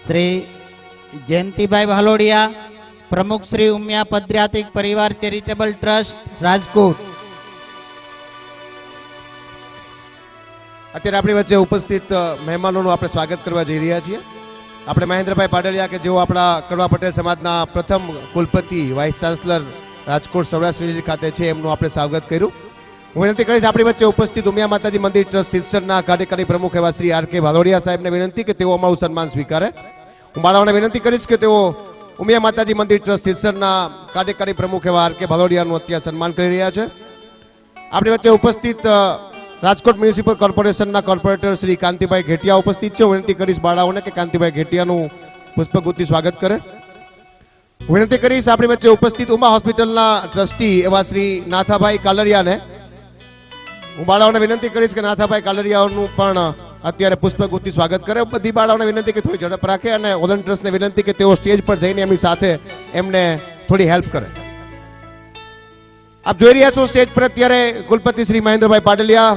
श्री जयंतीभाई भालोड़िया प्रमुख श्री उमिया पदयात्रिक परिवार charitable trust Rajkot. અત્યારે આપણી વચ્ચે ઉપસ્થિત મહેમાનોનું આપણે સ્વાગત કરવા જઈ રહ્યા છીએ। આપણે મહેન્દ્રભાઈ પાડલિયા કે જેઓ આપણા કડવા પટેલ સમાજના પ્રથમ કુલપતિ vice chancellor Rajkot Saurashtra university ખાતે છે, એમનું આપણે સ્વાગત કર્યું। હું વિનંતી કરીશ આપણી વચ્ચે ઉપસ્થિત ઉમિયા માતાજી મંદિર ટ્રસ્ટ સિરસરના કાર્યકારી પ્રમુખ એવા શ્રી આર કે ભાલોડિયા સાહેબને વિનંતી કે તેઓ અમારું સન્માન સ્વીકારે। હું બાળાઓને વિનંતી કરીશ કે તેઓ ઉમિયા માતાજી મંદિર ટ્રસ્ટ સિરસરના કાર્યકારી પ્રમુખ એવા આર કે ભાલોડિયાનું અત્યારે સન્માન કરી રહ્યા છે। આપણી વચ્ચે ઉપસ્થિત રાજકોટ મ્યુનિસિપલ કોર્પોરેશનના કોર્પોરેટર શ્રી કાંતિભાઈ ઘેટિયા ઉપસ્થિત છે। વિનંતી કરીશ બાળાઓને કે કાંતિભાઈ ઘેટિયાનું પુષ્પગુચ્છથી સ્વાગત કરે। વિનંતી કરીશ આપણી વચ્ચે ઉપસ્થિત ઉમા હોસ્પિટલના ટ્રસ્ટી એવા શ્રી નાથાભાઈ કાલરિયાને હું બાળાઓને વિનંતી કરીશ કે નાથાભાઈ કાલરિયાનું પણ અત્યારે પુષ્પગુચ્છથી સ્વાગત કરે। બધી બાળાઓને વિનંતી કે થોડી ઝડપ રાખે અને ઓલન ટ્રસ્ટને વિનંતી કે તેઓ સ્ટેજ પર જઈને એમની સાથે એમને થોડી હેલ્પ કરે। આપ જોઈ રહ્યા છો સ્ટેજ પર અત્યારે કુલપતિ શ્રી મહેન્દ્રભાઈ પાડલિયા,